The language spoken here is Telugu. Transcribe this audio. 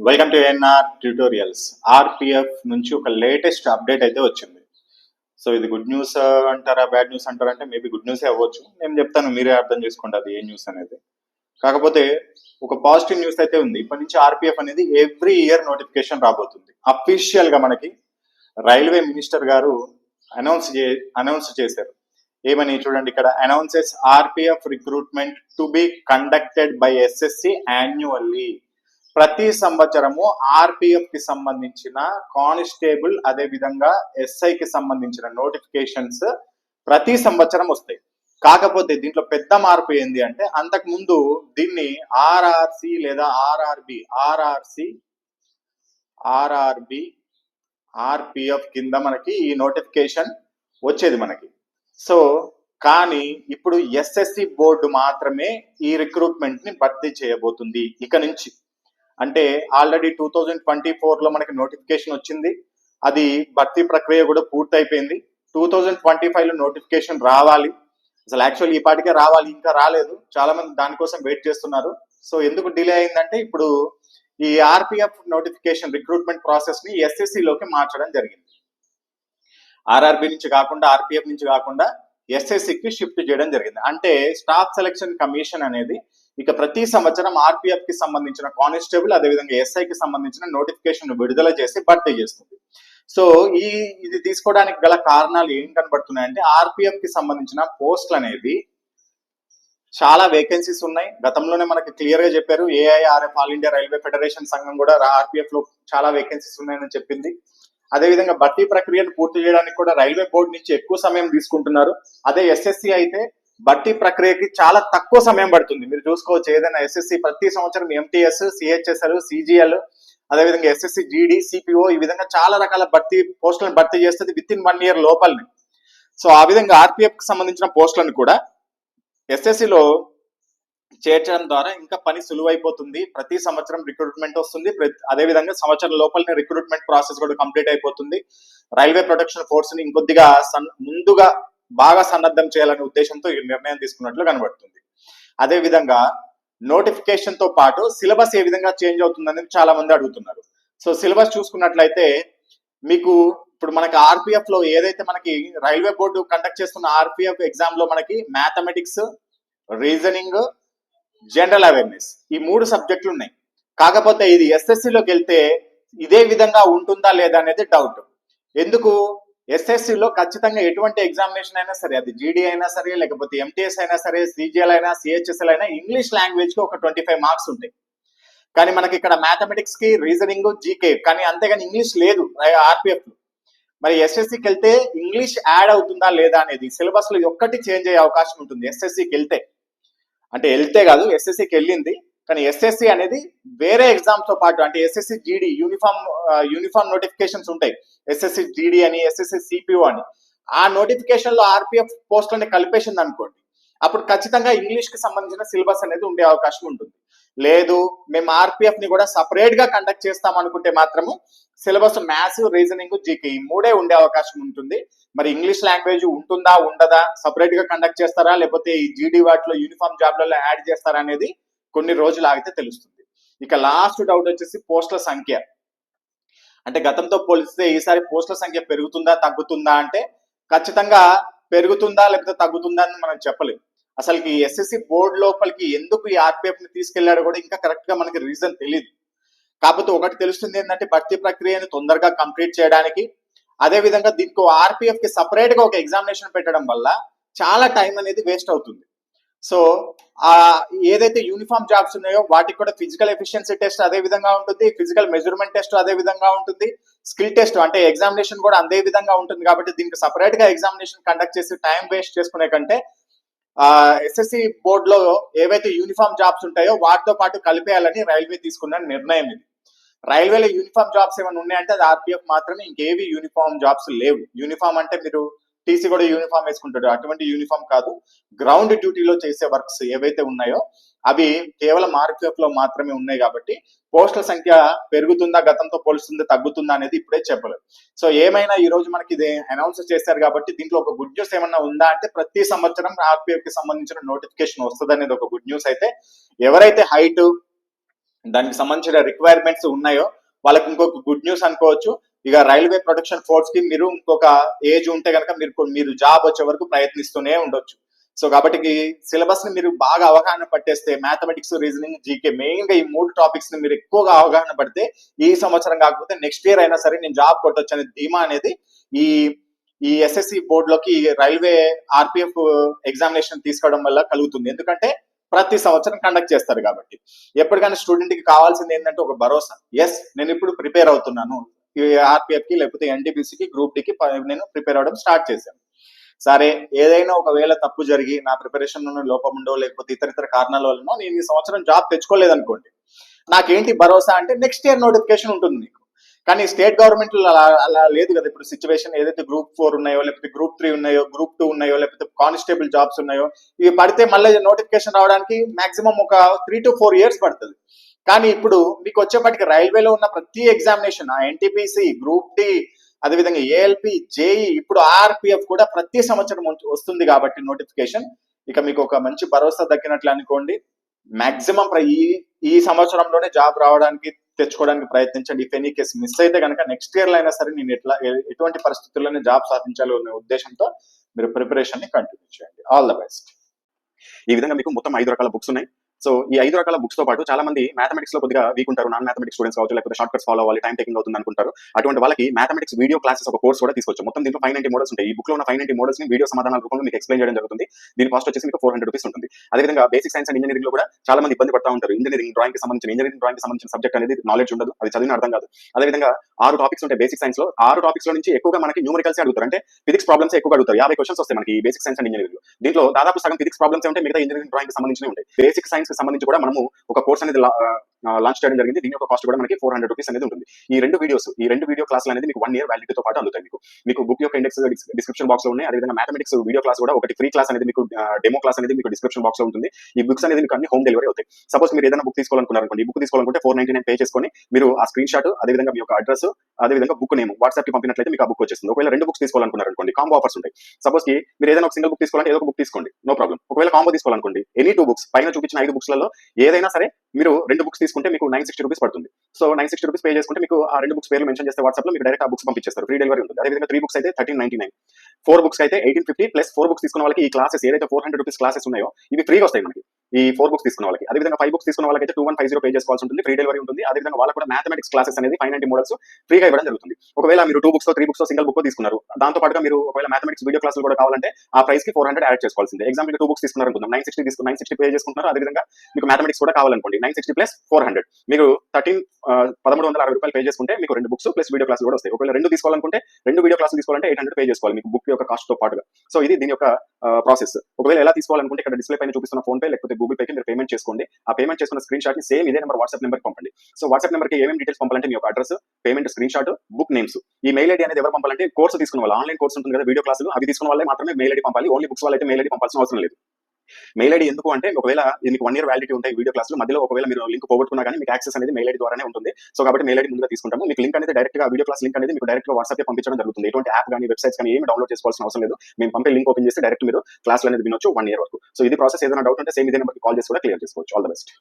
Welcome to NR tutorials. RPF నుంచి ఒక లేటెస్ట్ అప్డేట్ అయితే వచ్చింది. సో ఇది గుడ్ న్యూస్ అంటారా, బ్యాడ్ న్యూస్ అంటారా అంటే మేబీ గుడ్ న్యూసే అవ్వచ్చు. నేను చెప్తాను, మీరే అర్థం చేసుకోండి అది ఏ న్యూస్ అనేది. కాకపోతే ఒక పాజిటివ్ న్యూస్ అయితే ఉంది. ఇప్పటి నుంచి ఆర్పిఎఫ్ అనేది ఎవ్రీ ఇయర్ నోటిఫికేషన్ రాబోతుంది. అఫీషియల్ గా మనకి రైల్వే మినిస్టర్ గారు అనౌన్స్ చేశారు. ఏమని చూడండి, ఇక్కడ announces RPF recruitment to be conducted by SSC annually. ప్రతి సంవత్సరము ఆర్పిఎఫ్ కి సంబంధించిన కానిస్టేబుల్ అదే విధంగా ఎస్ఐ కి సంబంధించిన నోటిఫికేషన్స్ ప్రతి సంవత్సరం వస్తాయి. కాకపోతే దీంట్లో పెద్ద మార్పు ఏంది అంటే, అంతకు ముందు దీన్ని ఆర్ఆర్సి లేదా ఆర్ఆర్బి ఆర్పిఎఫ్ కింద మనకి ఈ నోటిఫికేషన్ వచ్చేది మనకి. సో కానీ ఇప్పుడు ఎస్ఎస్సి బోర్డు మాత్రమే ఈ రిక్రూట్మెంట్ ని భర్తీ చేయబోతుంది ఇక నుంచి. అంటే ఆల్రెడీ 2024లో మనకి నోటిఫికేషన్ వచ్చింది, అది భర్తీ ప్రక్రియ కూడా పూర్తయిపోయింది. 2025లో నోటిఫికేషన్ రావాలి, అసలు యాక్చువల్ ఈ పాటికే రావాలి, ఇంకా రాలేదు. చాలా మంది దానికోసం వెయిట్ చేస్తున్నారు. సో ఎందుకు డిలే అయిందంటే, ఇప్పుడు ఈ ఆర్పిఎఫ్ నోటిఫికేషన్ రిక్రూట్మెంట్ ప్రాసెస్ ని ఎస్ఎస్సిలోకి మార్చడం జరిగింది. ఆర్ఆర్బి నుంచి కాకుండా, ఆర్పిఎఫ్ నుంచి కాకుండా ఎస్ఎస్సికి షిఫ్ట్ చేయడం జరిగింది. అంటే స్టాఫ్ సెలక్షన్ కమిషన్ అనేది ఇక ప్రతి సంవత్సరం ఆర్పిఎఫ్ కి సంబంధించిన కానిస్టేబుల్ అదేవిధంగా ఎస్ఐకి సంబంధించిన నోటిఫికేషన్ విడుదల చేసి భర్తీ చేస్తుంది. సో ఇది తీసుకోవడానికి గల కారణాలు ఏం కనబడుతున్నాయంటే, ఆర్పిఎఫ్ కి సంబంధించిన పోస్టులు అనేది చాలా వేకెన్సీస్ ఉన్నాయి. గతంలోనే మనకి క్లియర్ గా చెప్పారు. AIRF all India railway federation సంఘం కూడా ఆర్పిఎఫ్ లో చాలా వేకెన్సీస్ ఉన్నాయని చెప్పింది. అదేవిధంగా భర్తీ ప్రక్రియను పూర్తి చేయడానికి కూడా రైల్వే బోర్డు నుంచి ఎక్కువ సమయం తీసుకుంటున్నారు. అదే ఎస్ఎస్సి అయితే భర్తీ ప్రక్రియకి చాలా తక్కువ సమయం పడుతుంది. మీరు చూసుకోవచ్చు, ఏదైనా ఎస్ఎస్సి ప్రతి సంవత్సరం ఎంటీఎస్, సిహెచ్ఎస్ఎల్, సిజిఎల్, అదేవిధంగా ఎస్ఎస్సి జీడి, సిపిఓ ఈ విధంగా చాలా రకాల పోస్టులను భర్తీ చేస్తుంది విత్ ఇన్ 1 ఇయర్ లోపలనే. సో ఆ విధంగా ఆర్పిఎఫ్ కి సంబంధించిన పోస్టులను కూడా ఎస్ఎస్సిలో చేర్చడం ద్వారా ఇంకా పని సులువైపోతుంది. ప్రతి సంవత్సరం రిక్రూట్మెంట్ వస్తుంది, అదేవిధంగా సంవత్సరం లోపలనే రిక్రూట్మెంట్ ప్రాసెస్ కూడా కంప్లీట్ అయిపోతుంది. రైల్వే ప్రొటెక్షన్ ఫోర్స్ ని ఇంకొద్దిగా ముందుగా బాగా సన్నద్ధం చేయాలనే ఉద్దేశంతో ఈ నిర్ణయం తీసుకున్నట్లు కనబడుతుంది. అదేవిధంగా నోటిఫికేషన్ తో పాటు సిలబస్ ఏ విధంగా చేంజ్ అవుతుందని చాలా మంది అడుగుతున్నారు. సో సిలబస్ చూసుకున్నట్లయితే మీకు ఇప్పుడు మనకి ఆర్పిఎఫ్ లో ఏదైతే మనకి రైల్వే బోర్డు కండక్ట్ చేస్తున్న ఆర్పిఎఫ్ ఎగ్జామ్ లో మనకి మ్యాథమెటిక్స్, రీజనింగ్, జనరల్ అవేర్నెస్ ఈ 3 సబ్జెక్టులు ఉన్నాయి. కాకపోతే ఇది ఎస్ఎస్సిలోకి వెళ్తే ఇదే విధంగా ఉంటుందా లేదా అనేది డౌట్. ఎందుకు? ఎస్ఎస్సిలో ఖచ్చితంగా ఎటువంటి ఎగ్జామినేషన్ అయినా సరే, అది జీడీ అయినా సరే, లేకపోతే ఎంటీఎస్ అయినా సరే, సిజిఎల్ అయినా, సిహెచ్ఎస్ఎల్ అయినా, ఇంగ్లీష్ లాంగ్వేజ్ కి ఒక 25 మార్క్స్ ఉంటాయి. కానీ మనకి ఇక్కడ మ్యాథమెటిక్స్ కి, రీజనింగ్, జీకే, కానీ అంతేగాని ఇంగ్లీష్ లేదు ఆర్పిఎఫ్ లో. మరి ఎస్ఎస్సికి వెళ్తే ఇంగ్లీష్ యాడ్ అవుతుందా లేదా అనేది సిలబస్ లో ఒక్కటి చేంజ్ అయ్యే అవకాశం ఉంటుంది ఎస్ఎస్సికి వెళ్తే. అంటే వెళ్తే కాదు, ఎస్ఎస్సికి వెళ్ళింది, కానీ ఎస్ఎస్సి అనేది వేరే ఎగ్జామ్స్ తో పాటు, అంటే ఎస్ఎస్సి జీడీ యూనిఫామ్ నోటిఫికేషన్స్ ఉంటాయి, ఎస్ఎస్సి జీడీ అని, ఎస్ఎస్సి సిపిఓ అని. ఆ నోటిఫికేషన్ లో ఆర్పిఎఫ్ పోస్టులని కలిపేసింది అనుకోండి, అప్పుడు ఖచ్చితంగా ఇంగ్లీష్ కి సంబంధించిన సిలబస్ అనేది ఉండే అవకాశం ఉంటుంది. లేదు మేము ఆర్పిఎఫ్ ని కూడా సపరేట్ గా కండక్ట్ చేస్తాం అనుకుంటే మాత్రము సిలబస్ మ్యాథ్స్, రీజనింగ్, జీకే ఈ 3 ఉండే అవకాశం ఉంటుంది. మరి ఇంగ్లీష్ లాంగ్వేజ్ ఉంటుందా ఉండదా, సపరేట్ గా కండక్ట్ చేస్తారా, లేకపోతే ఈ జీడీ వాటిలో యూనిఫామ్ జాబ్లలో యాడ్ చేస్తారా అనేది కొన్ని రోజులు ఆగితే తెలుస్తుంది. ఇక లాస్ట్ డౌట్ వచ్చేసి పోస్టుల సంఖ్య. అంటే గతంతో పోలిస్తే ఈసారి పోస్టుల సంఖ్య పెరుగుతుందా తగ్గుతుందా అంటే, ఖచ్చితంగా పెరుగుతుందా లేకపోతే తగ్గుతుందా అని మనం చెప్పలేము. అసలుకి ఎస్ఎస్సి బోర్డు లోపలికి ఎందుకు ఈ ఆర్పిఎఫ్ ని తీసుకెళ్లాడో కూడా ఇంకా కరెక్ట్ గా మనకి రీజన్ తెలియదు. కాకపోతే ఒకటి తెలుస్తుంది ఏంటంటే, భర్తీ ప్రక్రియను తొందరగా కంప్లీట్ చేయడానికి, అదే విధంగా దీనికి ఆర్పిఎఫ్ కి సపరేట్ గా ఒక ఎగ్జామినేషన్ పెట్టడం వల్ల చాలా టైం అనేది వేస్ట్ అవుతుంది. సో ఏదైతే యూనిఫామ్ జాబ్స్ ఉన్నాయో వాటికి కూడా ఫిజికల్ ఎఫిషియన్సీ టెస్ట్ అదే విధంగా ఉంటుంది, ఫిజికల్ మెజర్మెంట్ టెస్ట్ అదే విధంగా ఉంటుంది, స్కిల్ టెస్ట్ అంటే ఎగ్జామినేషన్ కూడా అదే విధంగా ఉంటుంది. కాబట్టి దీనికి సపరేట్ గా ఎగ్జామినేషన్ కండక్ట్ చేసి టైం వేస్ట్ చేసుకునే కంటే ఎస్ఎస్సి బోర్డులో ఏవైతే యూనిఫామ్ జాబ్స్ ఉంటాయో వాటితో పాటు కలిపేయాలని రైల్వే తీసుకున్న నిర్ణయం ఇది. రైల్వేలో యూనిఫామ్ జాబ్స్ ఏమైనా ఉన్నాయంటే అది ఆర్పిఎఫ్ మాత్రమే, ఇంకేవి యూనిఫామ్ జాబ్స్ లేవు. యూనిఫామ్ అంటే మీరు టీసీ కూడా యూనిఫామ్ వేసుకుంటాడు, అటువంటి యూనిఫామ్ కాదు. గ్రౌండ్ డ్యూటీలో చేసే వర్క్స్ ఏవైతే ఉన్నాయో అవి కేవలం ఆర్పిఎఫ్ లో మాత్రమే ఉన్నాయి. కాబట్టి పోస్టుల సంఖ్య పెరుగుతుందా, గతంతో పోలుస్తుందా, తగ్గుతుందా అనేది ఇప్పుడే చెప్పలేదు. సో ఏమైనా ఈ రోజు మనకి ఇది అనౌన్స్ చేశారు కాబట్టి దీంట్లో ఒక గుడ్ న్యూస్ ఏమన్నా ఉందా అంటే, ప్రతి సంవత్సరం ఆర్పిఎఫ్ కి సంబంధించిన నోటిఫికేషన్ వస్తుంది అనేది ఒక గుడ్ న్యూస్ అయితే. ఎవరైతే హైట్, దానికి సంబంధించిన రిక్వైర్మెంట్స్ ఉన్నాయో వాళ్ళకి ఇంకొక గుడ్ న్యూస్ అనుకోవచ్చు. ఇక రైల్వే ప్రొటెక్షన్ ఫోర్స్ కి మీరు ఇంకొక ఏజ్ ఉంటే కనుక మీరు జాబ్ వచ్చే వరకు ప్రయత్నిస్తూనే ఉండొచ్చు. సో కాబట్టి సిలబస్ ని మీరు బాగా అవగాహన పట్టేస్తే మ్యాథమెటిక్స్, రీజనింగ్, జీకే మెయిన్ గా ఈ 3 టాపిక్స్ ని మీరు ఎక్కువగా అవగాహన పడితే ఈ సంవత్సరం కాకపోతే నెక్స్ట్ ఇయర్ అయినా సరే నేను జాబ్ కొట్టొచ్చు అనే ధీమా అనేది ఈ ఈ ఎస్ఎస్సి బోర్డులోకి రైల్వే ఆర్పిఎఫ్ ఎగ్జామినేషన్ తీసుకోవడం వల్ల కలుగుతుంది. ఎందుకంటే ప్రతి సంవత్సరం కండక్ట్ చేస్తారు కాబట్టి. ఎప్పటికైనా స్టూడెంట్ కి కావాల్సింది ఏంటంటే ఒక భరోసా. ఎస్, నేను ఇప్పుడు ప్రిపేర్ అవుతున్నాను ఆర్పిఎఫ్ కి లేకపోతే ఎన్టీపీసీకి, గ్రూప్ డి కి నేను ప్రిపేర్ అవడం స్టార్ట్ చేశాను. సరే, ఏదైనా ఒకవేళ తప్పు జరిగి నా ప్రిపరేషన్ లోపం ఉండో లేకపోతే ఇతర కారణాల వల్లనో నేను ఈ సంవత్సరం జాబ్ తెచ్చుకోలేదనుకోండి, నాకేంటి భరోసా అంటే నెక్స్ట్ ఇయర్ నోటిఫికేషన్ ఉంటుంది నీకు. కానీ స్టేట్ గవర్నమెంట్ అలా లేదు కదా. ఇప్పుడు సిచ్యువేషన్ ఏదైతే గ్రూప్ 4 ఉన్నాయో లేకపోతే గ్రూప్ 3 ఉన్నాయో, గ్రూప్ 2 ఉన్నాయో లేకపోతే కానిస్టేబుల్ జాబ్స్ ఉన్నాయో, ఇవి పడితే మళ్ళీ నోటిఫికేషన్ రావడానికి మాక్సిమం ఒక 3 to 4 years పడుతుంది. కానీ ఇప్పుడు మీకు వచ్చేప్పటికి రైల్వేలో ఉన్న ప్రతి ఎగ్జామినేషన్, ఎన్టీపీసీ, గ్రూప్ డి, అదేవిధంగా ఏఎల్పి, జేఈ, ఇప్పుడు ఆర్పిఎఫ్ కూడా ప్రతి సంవత్సరం వస్తుంది కాబట్టి నోటిఫికేషన్ ఇక మీకు ఒక మంచి భరోసా దక్కినట్లు అనుకోండి. మాక్సిమం ఈ సంవత్సరంలోనే జాబ్ రావడానికి తెచ్చుకోవడానికి ప్రయత్నించండి. ఇఫ్ ఎనీ కేసు మిస్ అయితే కనుక నెక్స్ట్ ఇయర్ లో అయినా సరే నేను ఎటువంటి పరిస్థితుల్లోనే జాబ్ సాధించాలి అనే ఉద్దేశంతో మీరు ప్రిపరేషన్ ని కంటిన్యూ చేయండి. All the best. ఈ విధంగా మీకు మొత్తం 5 రకాల బుక్స్ ఉన్నాయి. సో ఈ 5 రకాల బుక్స్ తో పాటు చాలా మంది మ్యాథమెటిక్స్ లో కొద్దిగా వీక్ ఉంటారు, నాన్ మ్యాథమెటిక్స్ స్టూడెంట్స్ కావచ్చు, లేకపోతే షార్ట్ కట్స్ ఫాలో అవ్వాలి, టైం టేకింగ్ అవుతుంది అనుకుంటారు. అటువంటి వాళ్ళకి మ్యాథమెటిక్స్ వీడియో క్లాసెస్ ఒక కోర్స్ కూడా తీసుకోవచ్చు. మొత్తం దీంట్లో 590 మోడల్స్ ఉంటాయి. ఈ బుక్ లో ఉన్న 590 మోడల్స్ ని వీడియో సమాధానాల రూపంలో మీకు ఎక్స్ప్లెయిన్ చేయడం జరుగుతుంది. దీని కాస్ట్ వచ్చేసి మీకు 400 రూపీస్ ఉంటుంది. అదేవిధంగా బేసిక్ సైన్స్ అండ్ ఇంజనీరింగ్ లో కూడా చాలా మంది ఇబ్బంది పడతా ఉంటారు. ఇంజనీరింగ్ డ్రాయింగ్ కి సంబంధించిన సబ్జెక్ట్ అనేది నాలెడ్జ్ ఉండదు, అది చదివిన అర్థం కాదు. అదేవిధంగా 6 టాపిక్స్ ఉంటాయి బేసిక్ సైన్స్ లో. 6 టాపిక్స్ లో నుంచి ఎక్కువగా మనకి న్యూమరికల్స్ అడుగుతారు, అంటే ఫిజిక్స్ ప్రాబ్లమ్స్ ఎక్కువగా అడుగుతారు. 50 క్వశ్చన్స్ వస్తాయి మనకి బేసిక్ సైన్స్ అండ్ ఇంజనీరింగ్ లో. దీంట్లో దాదాపు సగం ఫిజిక్స్ ప్రాబ్లమ్స్ ఉంటే మిగతా ఇంజనీరింగ్ డ్రాయింగ్ సంబంధించి ఉంటాయి. బేసిక్ సైన్స్ కి సంబంధించి కూడా మనము ఒక కోర్స్ అనేది లాంచ్ చేయడం జరిగింది. దీని యొక్క కాస్ట్ కూడా మనకి 400 రూపీస్ అనేది ఉంటుంది. ఈ రెండు వీడియో క్లాసులు అనేది మీకు 1 year వ్యాలిడిటీతో పాటు అందుతాయి. మీకు బుక్ యొక్క ఇండెక్స్ డిస్క్రిప్షన్ బాక్స్ లో ఉన్నాయి. అదేవిధంగా మ్యాథమెటిక్స్ వీడియో క్లాస్ కూడా ఒకటి ఫ్రీ క్లాస్ అనేది మీకు డెమో క్లాస్ అనేది మీకు డిస్క్రిప్షన్ బాక్స్ లో ఉంటుంది. ఈ బుక్స్ అనేది మీకు అన్ని హోమ్ డెలివరీ అవుతాయి. సపోజ్ మీరు ఏదైనా బుక్ తీసుకోవాలనుకున్నారనుకోండి, ఈ బుక్ తీసుకోవాలనుకుంటే 499 పే చేసుకొని మీరు ఆ స్క్రీన్ షాట్, అదేవిధంగా మీ యొక్క అడ్రస్, అదేవిధంగా బుక్ నేమ్ వాట్సాప్ కి పంపినట్లయితే మీకు ఆ బుక్ వచ్చేస్తుంది. ఒకవేళ 2 బుక్స్ తీసుకోవాలనుకున్నారనుకోండి, కాంబో ఆఫర్స్ ఉంటాయి. సపోజ్ కి మీరు ఏదైనా ఒక సింగిల్ బుక్ తీసుకోవాలంటే ఏదో ఒక బుక్ తీసుకోండి, నో ప్రాబ్లం. ఒకవేళ కాంబో తీసుకోవాలనుకోండి, ఎనీ 2 బుక్స్ పైన చూపించిన 5 బుక్స్లలో ఏదైనా సరే మీరు 2 బుక్స్ తీసుకుంటే మీకు 960 రూపీస్ పడుతుంది. సో 960 రూపీస్ పే చేసుకుంటే మీకు ఆ 2 బుక్స్ పేర్లు మెన్షన్ చేస్తే వాట్సాప్ లో మీకు డైరెక్ట్ ఆ బుక్స్ పంపించేస్తారు. ఫ్రీ డెలివరీ ఉంటుంది. అదేవిధంగా 3 బుక్స్ అయితే 1399, 4 బుక్స్ అయితే 1850 ప్లస్ 4 బుక్స్ తీసుకున్న వాళ్ళకి ఈ క్లాసెస్ ఏదైతే 400 రూపీస్ క్లాసెస్ ఉన్నాయో ఇవి ఫ్రీగా వస్తాయి మనకి. ఈ 4 బుక్స్ తీసుకున్న వాళ్ళకి. అదేవిధంగా 5 బుక్స్ తీసుకున్న వాళ్ళకి అయితే 2150 పే చేసుకోవాల్సి ఉంటుంది. ఫ్రీ డెలివరీ ఉంటుంది. అదేవిధంగా వాళ్ళకి కూడా మ్యాథమెటిక్స్ క్లాసెస్ అనేది 590 మోడల్స్ ఫ్రీగా ఇవ్వడం జరుగుతుంది. ఒకవేళ మీరు 2 బుక్స్ 3 బుక్స్ సింగిల్ బుక్ తీసుకున్నారు, దాంతో పాటుగా మీరు ఒకవేళ మ్యాథమెటిక్స్ వీడియో క్లాసులు కూడా కావాలంటే ఆ ప్రైస్ కి 400 యాడ్ చేసుకోవాల్సిందే. ఎగ్జాంపుల్ 2 బుక్స్ తీసుకున్నారు అనుకుందాం, 960 పే చేసుకుంటున్నారు. అదేవిధంగా మీకు మ్యాథమెటిక్స్ కూడా కావాలనుకోండి, 960 ప్లస్ 400 మీకు 1360 రూపాయలు పే చేసుకుంటే మీకు 2 బుక్స్ ప్లస్ వీడియో క్లాసులు కూడా వస్తాయి. ఒకవేళ 2 తీసుకోవాలనుకుంటే 2 వీడియో క్లాసులు తీసుకోవాలంటే 800 పే చేసుకోవాలి మీకు బుక్ యొక్క కాస్ట్ తో పాటుగా. సో ఇది దీని యొక్క ప్రాసెస్. ఒకవేళ ఎలా తీసుకోవాలనుకుంటే ఇక్కడ డిస్ప్లే పైన చూపిస్తున్న ఫోన్ పే లేకపోతే గూగుల్ పేకి మీరు పేమెంట్ చేసుకోండి. ఆ పేమెంట్ చేసుకున్న స్క్రీన్ షాట్ ని సేమ్ ఇదే నెంబర్ వాట్సాప్ నెంబర్ పంపండి. సో వాట్సాప్ నెంబర్ కి ఏమేమి డీటెయిల్స్ పంపాలంటే మీ యొక్క address, payment screen shot, book names. ఈ మెయిల్ ఐడి అనేది ఎవరు పంపాలంటే కోర్సు తీసుకున్న వాళ్ళు, ఆన్లైన్ కోర్స్ ఉంటుంది కదా వీడియో క్లాసులు, అవి తీసుకున్న వాళ్ళే మాత్రమే మెయిల్ ఐడి పంపాలి. ఓన్లీ బుక్స్ వాళ్ళైతే మెయిల్ ఐడి పంపాల్సిన అవసరం లేదు. మెయిల్ ఐడి ఎందుకు అంటే ఒకవేళ మీకు 1 year వ్యాలిడిటీ ఉంటాయి వీడియో క్లాసులు, మధ్యలో ఒకవేళ మీరు లింక్ పోగొట్టుకున్నా కానీ మీకు యాక్సెస్ అనేది మెయిల్ ఐడి ద్వారానే ఉంటుంది. సో కాబట్టి మెయిల్ ఐడి ముందుగా తీసుకుంటాము. మీకు లింక్ అనేది డైరెక్ట్ గా వీడియో క్లాస్ లింక్ అనేది మీకు డైరెక్ట్ గా వాట్సాప్ పంపించడం జరుగుతుంది. ఎటువంటి యాప్ కానీ వెబ్సైట్స్ కానీ ఏమి డౌన్లోడ్ చేసుకోవాల్సిన అవసరం లేదు. మేము పంపే లింక్ ఓపెన్ చేసి డైరెక్ట్ మీరు క్లాసులు అనేది వినొచ్చు 1 year వరకు. సో ఇది ప్రాసెస్. ఏదైనా డౌట్ ఉంటే సేమ్ ఇదే నెంబర్కి కాల్ చేసి కూడా క్లియర్ చేసుకోవచ్చు. All the best.